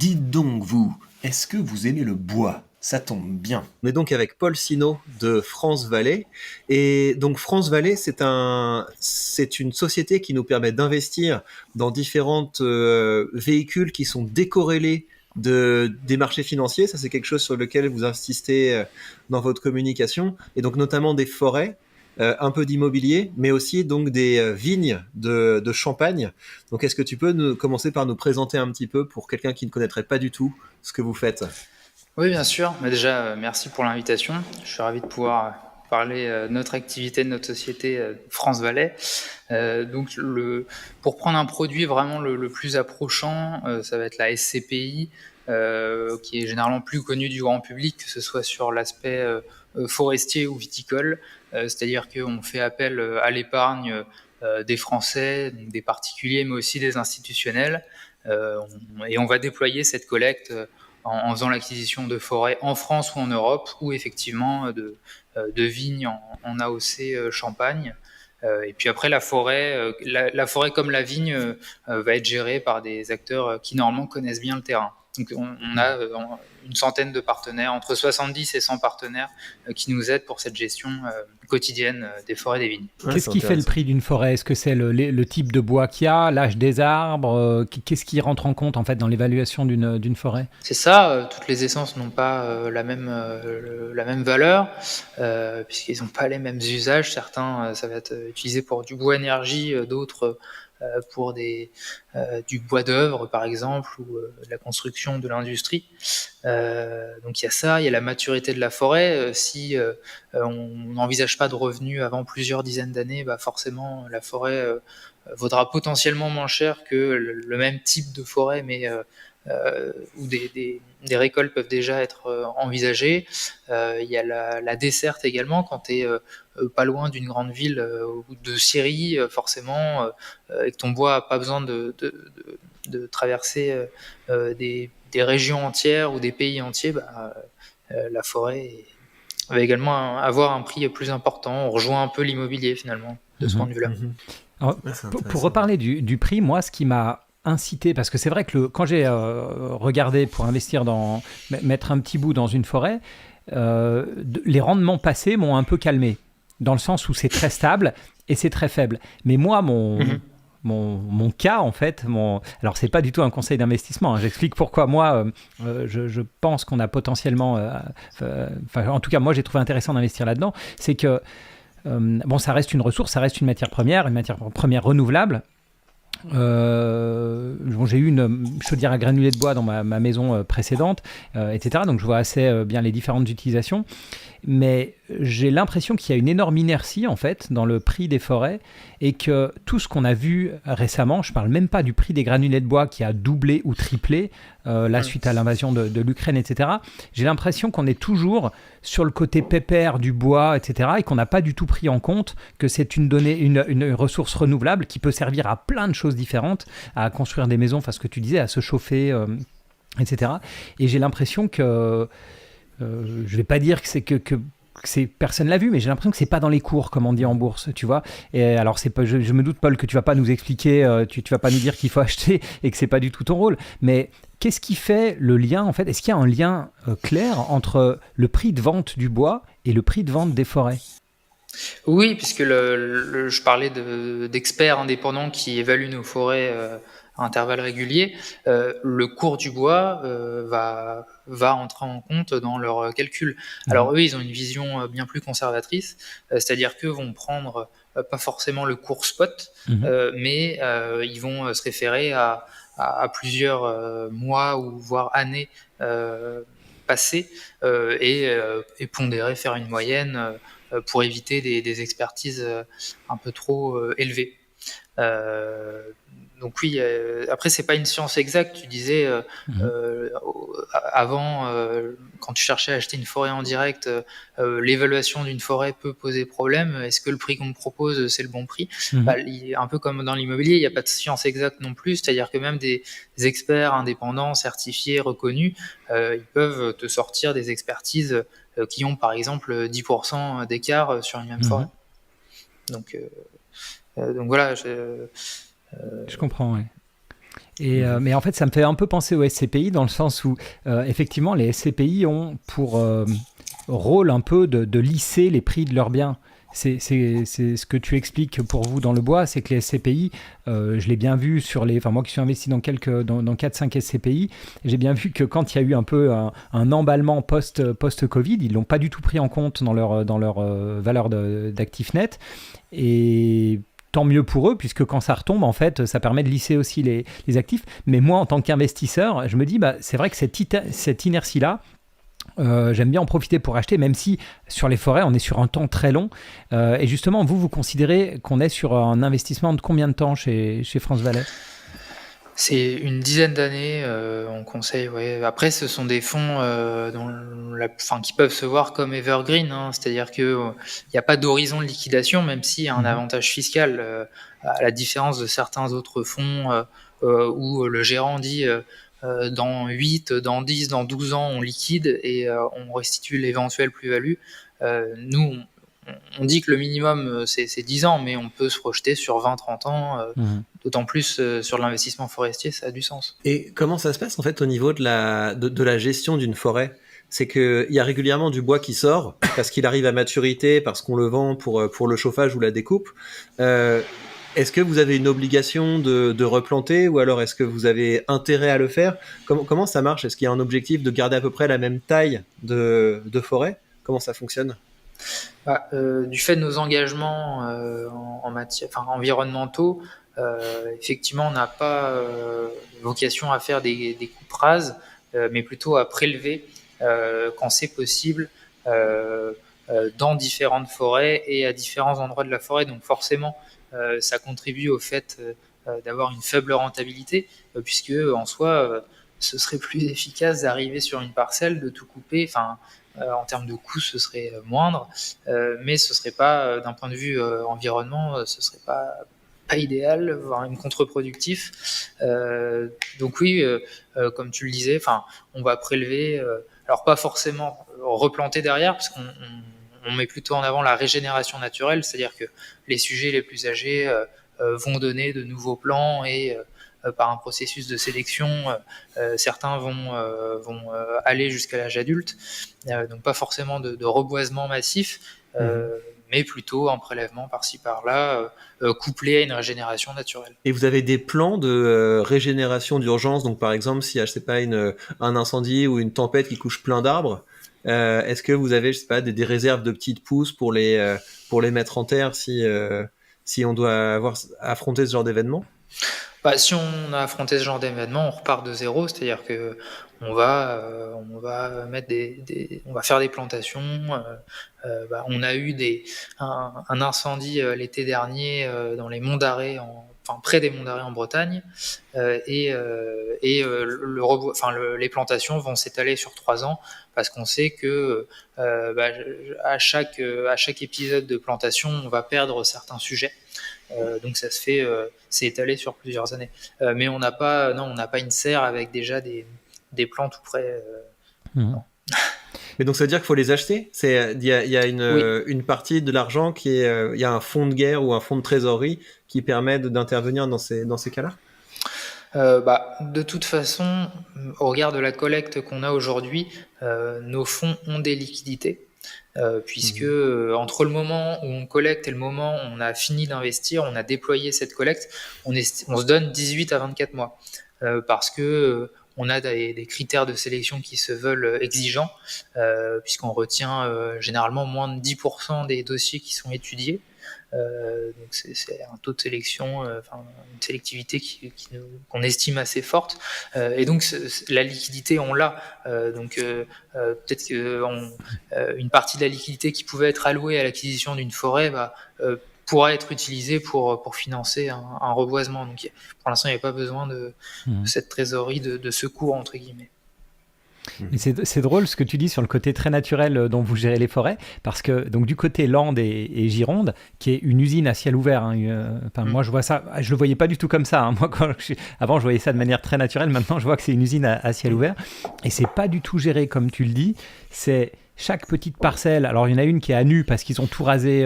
Dites donc, vous, est-ce que vous aimez le bois? Ça tombe bien. On est donc avec Paul Sino de France Valais. Et donc France Valais, c'est une société qui nous permet d'investir dans différents véhicules qui sont décorrélés des marchés financiers. Ça, c'est quelque chose sur lequel vous insistez dans votre communication. Et donc notamment des forêts, un peu d'immobilier, mais aussi donc des vignes de champagne. Donc est-ce que tu peux commencer par nous présenter un petit peu pour quelqu'un qui ne connaîtrait pas du tout ce que vous faites? Oui, bien sûr. Mais déjà, merci pour l'invitation. Je suis ravi de pouvoir parler de notre activité, de notre société France Valais. Pour prendre un produit vraiment le plus approchant, ça va être la SCPI, qui est généralement plus connue du grand public, que ce soit sur l'aspect forestier ou viticole. C'est-à-dire qu'on fait appel à l'épargne des Français, donc des particuliers, mais aussi des institutionnels. Et on va déployer cette collecte en faisant l'acquisition de forêts en France ou en Europe, ou effectivement de vignes en AOC Champagne. Et puis après, la forêt comme la vigne va être gérée par des acteurs qui normalement connaissent bien le terrain. Donc on a une centaine de partenaires, entre 70 et 100 partenaires qui nous aident pour cette gestion quotidienne des forêts et des vignes. Ouais, qu'est-ce qui fait le prix d'une forêt? Est-ce que c'est le type de bois qu'il y a, l'âge des arbres? Qu'est-ce qui rentre en compte en fait dans l'évaluation d'une forêt? C'est ça, toutes les essences n'ont pas la même valeur, puisqu'ils n'ont pas les mêmes usages. Certains, ça va être utilisé pour du bois énergie, d'autres pour du bois d'œuvre par exemple, ou de la construction de l'industrie. Donc il y a ça, il y a la maturité de la forêt. Si on n'envisage pas de revenus avant plusieurs dizaines d'années, forcément la forêt vaudra potentiellement moins cher que le même type de forêt, mais où des récoltes peuvent déjà être envisagées. Il y a la desserte également, quand tu es pas loin d'une grande ville ou de scieries, forcément, et que ton bois n'a pas besoin de traverser des régions entières ou des pays entiers, la forêt va également avoir un prix plus important. On rejoint un peu l'immobilier finalement de ce point de vue-là. Alors, pour reparler du prix, moi, ce qui m'a incité, parce que c'est vrai que quand j'ai regardé pour investir mettre un petit bout dans une forêt, les rendements passés m'ont un peu calmé, dans le sens où c'est très stable et c'est très faible. Mais moi, mon cas, en fait, alors c'est pas du tout un conseil d'investissement, hein. J'explique pourquoi moi, je pense qu'on a potentiellement, en tout cas, moi, j'ai trouvé intéressant d'investir là-dedans. C'est que, ça reste une ressource, ça reste une matière première renouvelable. J'ai eu une chaudière à granulés de bois dans ma maison précédente, etc. Donc je vois assez bien les différentes utilisations. Mais j'ai l'impression qu'il y a une énorme inertie en fait dans le prix des forêts, et que tout ce qu'on a vu récemment, je parle même pas du prix des granulés de bois qui a doublé ou triplé suite à l'invasion de l'Ukraine, etc. J'ai l'impression qu'on est toujours sur le côté pépère du bois, etc. et qu'on n'a pas du tout pris en compte que c'est une ressource renouvelable qui peut servir à plein de choses différentes, à construire des maisons, enfin ce que tu disais, à se chauffer, etc. Et j'ai l'impression que je vais pas dire que personne l'a vu, mais j'ai l'impression que c'est pas dans les cours, comme on dit en bourse, tu vois. Et alors je me doute, Paul, que tu vas pas nous expliquer, tu vas pas nous dire qu'il faut acheter et que c'est pas du tout ton rôle. Mais qu'est-ce qui fait le lien en fait? Est-ce qu'il y a un lien clair entre le prix de vente du bois et le prix de vente des forêts? Oui, puisque je parlais d'experts indépendants qui évaluent nos forêts à intervalles réguliers. Le cours du bois va entrer en compte dans leurs calculs. Alors eux, ils ont une vision bien plus conservatrice, c'est-à-dire qu'eux vont prendre pas forcément le cours spot, mais ils vont se référer à plusieurs mois ou voire années passées, et pondérer, faire une moyenne pour éviter des expertises un peu trop élevées. Donc oui, après c'est pas une science exacte. Tu disais avant, quand tu cherchais à acheter une forêt en direct, l'évaluation d'une forêt peut poser problème. Est-ce que le prix qu'on me propose c'est le bon prix? Un peu comme dans l'immobilier, il n'y a pas de science exacte non plus. C'est-à-dire que même des experts indépendants, certifiés, reconnus, ils peuvent te sortir des expertises qui ont par exemple 10% d'écart sur une même forêt. Donc voilà. Je comprends, ouais. Mais en fait, ça me fait un peu penser aux SCPI dans le sens où, effectivement, les SCPI ont pour rôle un peu de lisser les prix de leurs biens. C'est ce que tu expliques pour vous dans le bois, c'est que les SCPI, je l'ai bien vu moi qui suis investi dans 4-5 SCPI, j'ai bien vu que quand il y a eu un peu un emballement post-Covid, ils l'ont pas du tout pris en compte dans leur valeur d'actifs nets. Et tant mieux pour eux, puisque quand ça retombe, en fait, ça permet de lisser aussi les actifs. Mais moi, en tant qu'investisseur, je me dis, c'est vrai que cette inertie-là, j'aime bien en profiter pour acheter, même si sur les forêts, on est sur un temps très long. Et justement, vous considérez qu'on est sur un investissement de combien de temps chez France Valais ? C'est une dizaine d'années, on conseille. Ouais. Après, ce sont des fonds qui peuvent se voir comme evergreen, hein, c'est-à-dire qu'il n'y a pas d'horizon de liquidation, même s'il y a un avantage fiscal, à la différence de certains autres fonds où le gérant dit dans 8, dans 10, dans 12 ans, on liquide et on restitue l'éventuelle plus-value. Nous, on dit que le minimum, c'est 10 ans, mais on peut se projeter sur 20-30 ans, d'autant plus sur l'investissement forestier, ça a du sens. Et comment ça se passe en fait au niveau de la gestion d'une forêt ? C'est qu'il y a régulièrement du bois qui sort, parce qu'il arrive à maturité, parce qu'on le vend pour le chauffage ou la découpe. Est-ce que vous avez une obligation de replanter, ou alors est-ce que vous avez intérêt à le faire ? Comment ça marche ? Est-ce qu'il y a un objectif de garder à peu près la même taille de forêt ? Comment ça fonctionne ? Du fait de nos engagements en matière, environnementaux, effectivement, on n'a pas vocation à faire des coupes rases, mais plutôt à prélever quand c'est possible dans différentes forêts et à différents endroits de la forêt. Donc forcément, ça contribue au fait d'avoir une faible rentabilité, puisque en soi, ce serait plus efficace d'arriver sur une parcelle, de tout couper. En termes de coûts, ce serait moindre, mais ce serait pas, d'un point de vue environnement, ce serait pas idéal, voire même contre-productif. Donc oui, comme tu le disais, on va prélever, alors pas forcément replanter derrière, parce qu'on met plutôt en avant la régénération naturelle, c'est-à-dire que les sujets les plus âgés vont donner de nouveaux plants et par un processus de sélection, certains vont aller jusqu'à l'âge adulte, donc pas forcément de reboisement massif, mais plutôt un prélèvement par-ci par-là, couplé à une régénération naturelle. Et vous avez des plans de régénération d'urgence, donc par exemple s'il y a, je sais pas, un incendie ou une tempête qui couche plein d'arbres, est-ce que vous avez, je sais pas, des réserves de petites pousses pour les mettre en terre si on doit affronter ce genre d'événement ? Si on a affronté ce genre d'événement, on repart de zéro, c'est-à-dire que on va mettre on va faire des plantations. On a eu un incendie l'été dernier dans les Monts d'Arrée, près des Monts d'Arrée en Bretagne, les plantations vont s'étaler sur 3 ans, parce qu'on sait que à chaque épisode de plantation, on va perdre certains sujets. Donc ça se fait, c'est étalé sur plusieurs années. Mais on n'a pas une serre avec déjà des plants tout prêts. Non. Mais donc ça veut dire qu'il faut les acheter ? Il y a une partie de l'argent il y a un fonds de guerre ou un fonds de trésorerie qui permet d'intervenir dans ces cas-là ? De toute façon, au regard de la collecte qu'on a aujourd'hui, nos fonds ont des liquidités. Puisque entre le moment où on collecte et le moment où on a fini d'investir, on a déployé cette collecte, on se donne 18 à 24 mois, parce que on a des critères de sélection qui se veulent exigeants, puisqu'on retient généralement moins de 10% des dossiers qui sont étudiés. Donc c'est un taux de sélection, une sélectivité qu'on estime assez forte, et donc la liquidité on l'a, donc peut-être que une partie de la liquidité qui pouvait être allouée à l'acquisition d'une forêt pourra être utilisée pour financer un reboisement. Donc pour l'instant il n'y a pas besoin de cette trésorerie de secours entre guillemets. Et c'est drôle ce que tu dis sur le côté très naturel dont vous gérez les forêts, parce que donc du côté Landes et Gironde, qui est une usine à ciel ouvert, moi je vois ça, je le voyais pas du tout comme ça. Moi avant je voyais ça de manière très naturelle, maintenant je vois que c'est une usine à ciel ouvert, et c'est pas du tout géré comme tu le dis. chaque petite parcelle, alors il y en a une qui est à nu parce qu'ils ont tout rasé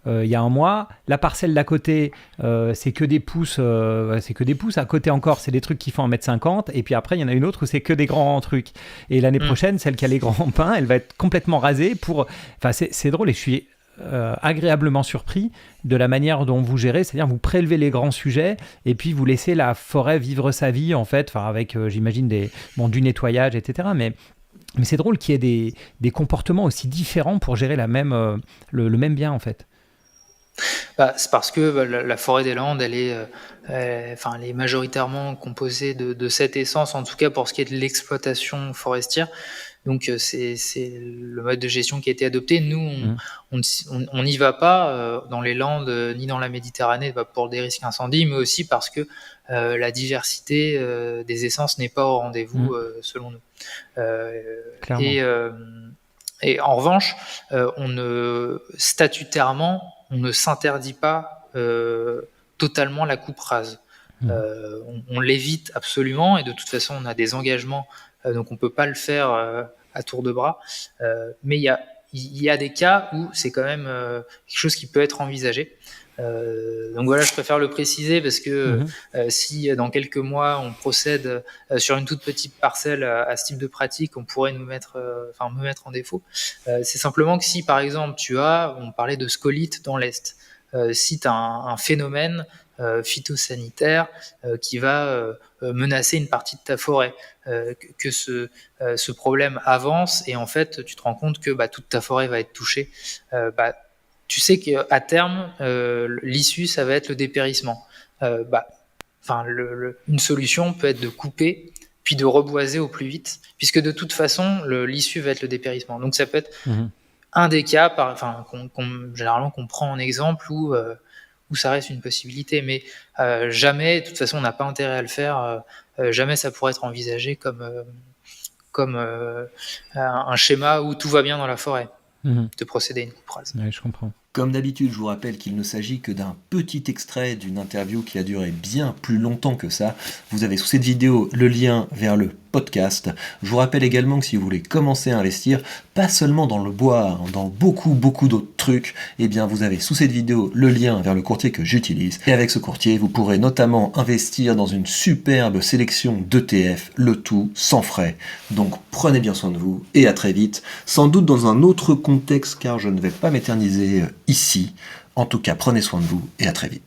il y a un mois. La parcelle d'à côté, c'est que des pousses. À côté encore, c'est des trucs qui font 1,50 m. Et puis après, il y en a une autre où c'est que des grands trucs. Et l'année prochaine, celle qui a les grands pins, elle va être complètement rasée pour... Enfin, c'est drôle et je suis agréablement surpris de la manière dont vous gérez, c'est-à-dire vous prélevez les grands sujets et puis vous laissez la forêt vivre sa vie, en fait, avec, j'imagine, du nettoyage, etc. Mais c'est drôle qu'il y ait des comportements aussi différents pour gérer le même bien, en fait. C'est parce que la forêt des Landes, elle est majoritairement composée de cette essence, en tout cas pour ce qui est de l'exploitation forestière. Donc c'est le mode de gestion qui a été adopté. Nous, on n'y va pas dans les Landes ni dans la Méditerranée pour des risques d'incendie, mais aussi parce que la diversité des essences n'est pas au rendez-vous selon nous. Et en revanche, statutairement, on ne s'interdit pas totalement la coupe rase. On l'évite absolument, et de toute façon, on a des engagements, donc on ne peut pas le faire à tour de bras. Mais il y a des cas où c'est quand même quelque chose qui peut être envisagé. Donc voilà, je préfère le préciser parce que si dans quelques mois on procède sur une toute petite parcelle à ce type de pratique, on pourrait me mettre en défaut. C'est simplement que si par exemple on parlait de scolyte dans l'Est, si tu as un phénomène phytosanitaire qui va menacer une partie de ta forêt, que ce problème avance et en fait tu te rends compte que toute ta forêt va être touchée, tu sais qu'à terme, l'issue, ça va être le dépérissement. Une solution peut être de couper, puis de reboiser au plus vite, puisque de toute façon, l'issue va être le dépérissement. Donc ça peut être un des cas, généralement qu'on prend en exemple, où ça reste une possibilité, mais jamais, de toute façon, on n'a pas intérêt à le faire, jamais ça pourrait être envisagé comme un schéma où tout va bien dans la forêt, de procéder à une coupe rase. Oui, je comprends. Comme d'habitude, je vous rappelle qu'il ne s'agit que d'un petit extrait d'une interview qui a duré bien plus longtemps que ça. Vous avez sous cette vidéo le lien vers le podcast. Je vous rappelle également que si vous voulez commencer à investir, pas seulement dans le bois, dans beaucoup d'autres trucs, eh bien vous avez sous cette vidéo le lien vers le courtier que j'utilise. Et avec ce courtier, vous pourrez notamment investir dans une superbe sélection d'ETF, le tout sans frais. Donc prenez bien soin de vous et à très vite, sans doute dans un autre contexte car je ne vais pas m'éterniser ici. En tout cas, prenez soin de vous et à très vite.